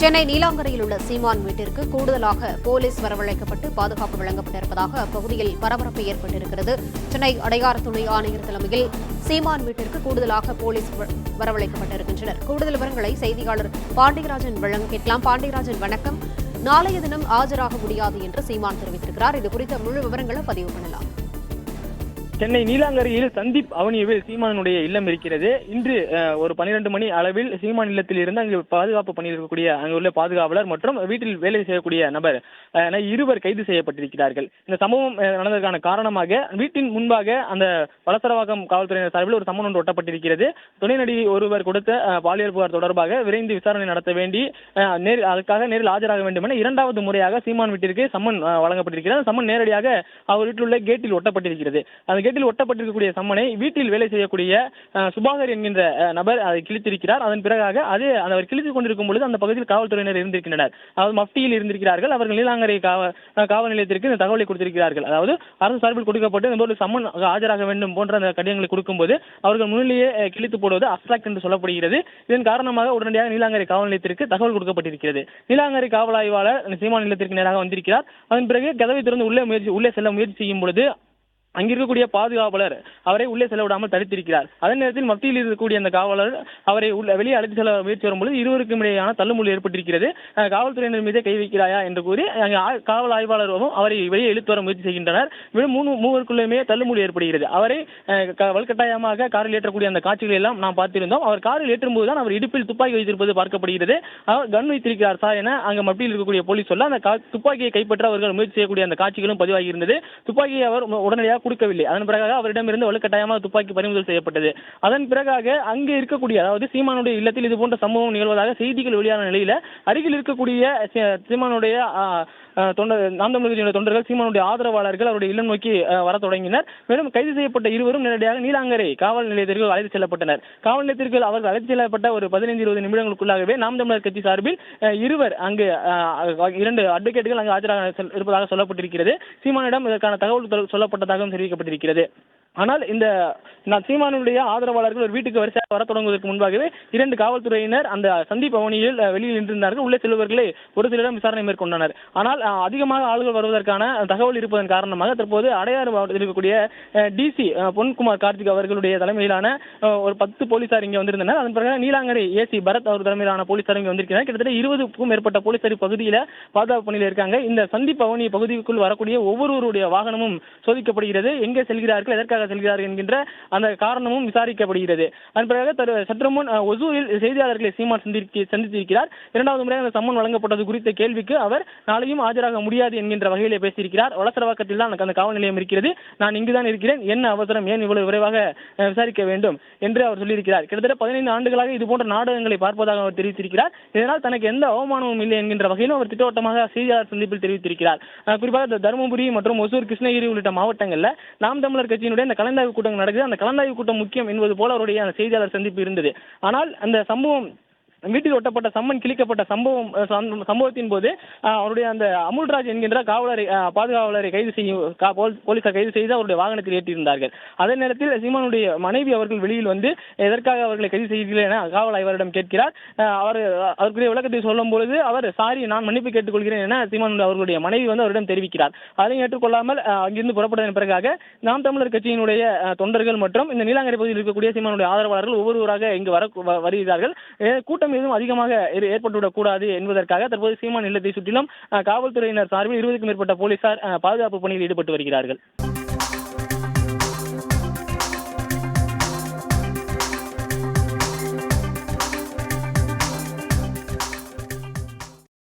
சென்னை நீலாங்கரையில் உள்ள சீமான் வீட்டிற்கு கூடுதலாக போலீஸ் வரவழைக்கப்பட்டு பாதுகாப்பு வழங்கப்பட்டிருப்பதாக அப்பகுதியில் பரபரப்பு ஏற்பட்டிருக்கிறது. சென்னை அடையாறு துணை ஆணையர் தலைமையில் சீமான் வீட்டிற்கு கூடுதலாக போலீஸ் வரவழைக்கப்பட்டிருக்கின்றனர். கூடுதல் விவரங்களை செய்தியாளர் பாண்டியராஜன் வழங்க கேட்கலாம். பாண்டியராஜன், வணக்கம். நாளைய தினம் ஆஜராக முடியாது என்று சீமான் தெரிவித்திருக்கிறார். இது குறித்த முழு விவரங்களை பதிவு பண்ணலாம். சென்னை நீலாங்கரையில் சந்தீப் அவனியில் சீமானுடைய இல்லம் இருக்கிறது. இன்று ஒரு 12 மணி அளவில் சீமான் இல்லத்தில் இருந்து அங்கு பாதுகாப்பு பணியில் இருக்கக்கூடிய அங்குள்ள பாதுகாவலர் மற்றும் வீட்டில் வேலை செய்யக்கூடிய நபர் இருவர் கைது செய்யப்பட்டிருக்கிறார்கள். இந்த சம்பவம் நடந்ததற்கான காரணமாக வீட்டின் முன்பாக அந்த வலசரவாக்கம் காவல்துறையினர் சார்பில் ஒரு சம்மன் ஒன்று ஒட்டப்பட்டிருக்கிறது. துணை நடிகை ஒருவர் கொடுத்த பாலியல் புகார் தொடர்பாக விரைந்து விசாரணை நடத்த வேண்டி அதற்காக நேரில் ஆஜராக வேண்டும் என இரண்டாவது முறையாக சீமான் வீட்டிற்கு சம்மன் வழங்கப்பட்டிருக்கிறது. சம்மன் நேரடியாக அவர் வீட்டில் உள்ள கேட்டில் ஒட்டப்பட்டிருக்கிறது. அந்த கேட்டில் ஒட்டப்பட்டிருக்கக்கூடிய சம்மனை வீட்டில் வேலை செய்யக்கூடிய சுபாகர் என்கின்ற நபர் அதை கிழித்திருக்கிறார். அதன் பிறகாக அவர் கிழித்துக் கொண்டிருக்கும் பொழுது அந்த பகுதியில் காவல்துறையினர் இருந்திருக்கின்றனர். அதாவது மப்டியில் இருந்திருக்கிறார்கள். அவர்கள் நீலாங்கரை காவல் நிலையத்திற்கு இந்த தகவலை கொடுத்திருக்கிறார்கள். அதாவது அரசு சார்பில் கொடுக்கப்பட்டு இந்த சம்மன் ஆஜராக வேண்டும் போன்ற அந்த கடிதங்களை கொடுக்கும்போது அவர்கள் முன்னிலேயே கிழித்து போடுவது அப்ஸ்ட்ராக்ட் என்று சொல்லப்படுகிறது. இதன் காரணமாக உடனடியாக நீலாங்கரை காவல் நிலையத்திற்கு தகவல் கொடுக்கப்பட்டிருக்கிறது. நீலாங்கரை காவல் ஆய்வாளர் சீமான் நிலையத்திற்கு நேராக வந்திருக்கிறார். அதன் பிறகு கதவை திறந்து உள்ளே செல்ல முயற்சி செய்யும் பொழுது அங்கிருக்கக்கூடிய பாதுகாவலர் அவரை உள்ளே செல்ல விடாமல் தடுத்திருக்கிறார். அதே நேரத்தில் மத்தியில் இருக்கக்கூடிய அந்த காவலர் அவரை வெளியே அழைத்து செல்ல முயற்சி வரும்பொழுது இருவருக்கும் இடையேயான தள்ளுமுள்ளு ஏற்பட்டிருக்கிறது. காவல்துறையினர் மீதே கை வைக்கிறாயா என்று கூறி காவல் ஆய்வாளரும் அவரை வெளியே இழுத்து வர முயற்சி செய்கின்றனர். மூவருக்குள்ளேயுமே தள்ளுமுள்ளு ஏற்படுகிறது. அவரை வலுக்கட்டாயமாக காரில் ஏற்றக்கூடிய அந்த காட்சிகளை எல்லாம் நாம் பார்த்திருந்தோம். அவர் காரில் ஏற்றும் போதுதான் அவர் இடுப்பில் துப்பாக்கி வைத்திருப்பது பார்க்கப்படுகிறது. அவர் கன் வைத்திருக்கிறார் சார் என அங்கு மத்தியில் இருக்கக்கூடிய போலீஸ் சொல்ல அந்த துப்பாக்கியை கைப்பற்ற அவர்கள் முயற்சி செய்யக்கூடிய அந்த காட்சிகளும் பதிவாகி இருந்தது. துப்பாக்கியை அவர் உடனடியாக கொடுக்கவில்லை. அதன் பிறகு அவரிடமிருந்து வலுக்கட்டாயமாக துப்பாக்கி பறிமுதல் செய்யப்பட்டது. அதன் பிறகு அங்கே இருக்கக்கூடிய அதாவது சீமானுடைய இல்லத்தில் இது போன்ற சம்பவம் நிகழ்வதாக செய்திகள் வெளியான நிலையில அருகில் இருக்கக்கூடிய சீமானுடைய நாம் தமிழர் கட்சியினுடைய தொண்டர்கள் சீமானுடைய ஆதரவாளர்கள் அவருடைய இல்லம் நோக்கி வர தொடங்கினர். மேலும் கைது செய்யப்பட்ட இருவரும் நேரடியாக நீலாங்கரை காவல் நிலையத்திற்கு அழைத்து செல்லப்பட்டனர். காவல் நிலையத்திற்கு அவர்கள் அழைத்து செல்லப்பட்ட ஒரு 15-20 நிமிடங்களுக்குள்ளாகவே நாம் தமிழர் கட்சி சார்பில் இருவர் அங்கு 2 அட்வொகேட்டுகள் அங்கு ஆஜராக இருப்பதாக சொல்லப்பட்டிருக்கிறது. சீமானிடம் இதற்கான தகவல் சொல்லப்பட்டதாக தெரிவிக்கப்பட்டிருக்கிறது. ஆனால் இந்த சீமானுடைய ஆதரவாளர்கள் ஒரு வீட்டுக்கு வரிசையாக வர தொடங்குவதற்கு முன்பாகவே 2 காவல்துறையினர் அந்த சந்தீப் அவனியில் வெளியில் நின்றிருந்தார்கள். உள்ளே செல்வர்களை ஒரு சிலரிடம் விசாரணை மேற்கொண்டனர். ஆனால் அதிகமாக ஆளுகள் வருவதற்கான தகவல் இருப்பதன் காரணமாக தற்போது அடையாறு மாவட்டத்தில் இருக்கக்கூடிய டிசி பொன்குமார் கார்த்திக் அவர்களுடைய தலைமையிலான ஒரு 10 போலீசார் இங்கே வந்திருந்தனர். அதன் பிறகு நீலாங்கரை ஏசி பரத் அவர் தலைமையிலான போலீசார் இங்கே வந்திருக்கிறார். கிட்டத்தட்ட 20க்கும் மேற்பட்ட போலீசார் பகுதியில் பாதுகாப்பு பணியில் இருக்காங்க. இந்த சந்தீப் அவனி பகுதிக்குள் வரக்கூடிய ஒவ்வொருவருடைய வாகனமும் சோதிக்கப்படுகிறது. எங்கே செல்கிறார்கள், எதற்காக செல்கிறார்கள் என்கின்ற அந்த காரணமும் விசாரிக்கப்படுகிறது. அதன் பிறகு சற்று முன் ஒசூரில் செய்தியாளர்களை சீமான் சந்தித்திருக்கிறார். இரண்டாவது முறை அந்த சம்மன் வழங்கப்பட்டது குறித்த கேள்விக்கு அவர் நாளையும் ஆஜராக முடியாது என்கின்ற வகையிலே பேசியிருக்கிறார். வலசரவாக்கத்தில் தான் அந்த காவல் நிலையம் இருக்கிறது, நான் இங்குதான் இருக்கிறேன், என்ன அவசரம், ஏன் இவ்வளவு விரைவாக விசாரிக்க வேண்டும் என்று அவர் சொல்லியிருக்கிறார். கிட்டத்தட்ட 15 ஆண்டுகளாக இது போன்ற நாடகங்களை பார்ப்பதாக அவர் தெரிவித்திருக்கிறார். இதனால் தனக்கு எந்த அவமானமும் இல்லை என்கின்ற வகையிலும் அவர் திட்டவட்டமாக செய்தியாளர் சந்திப்பில் தெரிவித்திருக்கிறார். குறிப்பாக தருமபுரி மற்றும் ஒசூர், கிருஷ்ணகிரி உள்ளிட்ட மாவட்டங்களில் நாம் தமிழர் கட்சியினுடைய கலந்தாய்வு கூட்டம் நடக்குது. அந்த கலந்தாய்வு கூட்டம் முக்கியம் என்பது போல அவருடைய அந்த செய்தியாளர் சந்திப்பு இருந்தது. ஆனால் அந்த சம்பவம் வீட்டில் ஒட்டப்பட்ட சம்மன் கிழிக்கப்பட்ட சம்பவத்தின் போது அவருடைய அந்த அமுல்ராஜ் என்கின்ற பாதுகாவலரை கைது செய்யும் போலீசார் கைது செய்து அவருடைய வாகனத்தில் ஏற்றியிருந்தார்கள். அதே நேரத்தில் சீமானுடைய மனைவி அவர்கள் வெளியில் வந்து எதற்காக அவர்களை கைது செய்கிறீர்கள் என காவல் ஆய்வாளரிடம் கேட்கிறார். அவருடைய விளக்கத்தை சொல்லும் பொழுது அவர் சாரி, நான் மன்னிப்பு கேட்டுக்கொள்கிறேன் என சீமான் அவர்களுடைய மனைவி அவரிடம் தெரிவிக்கிறார். அதை ஏற்றுக்கொள்ளாமல் அங்கிருந்து புறப்பட்டதன் பிறகாக நாம் தமிழர் கட்சியினுடைய தொண்டர்கள் மற்றும் இந்த நீலாங்கரை பகுதியில் இருக்கக்கூடிய சீமானுடைய ஆதரவாளர்கள் ஒவ்வொருவராக இங்கு வருகிறார்கள். கூட்டம் எதுவும் அதிகமாக ஏற்பட்டுவிடக் கூடாது என்பதற்காக தற்போது சீமான் இல்லத்தை சுற்றிலும் காவல்துறையினர் சார்பில் 20க்கும் மேற்பட்ட போலீசார் பாதுகாப்பு பணியில் ஈடுபட்டு வருகிறார்கள்.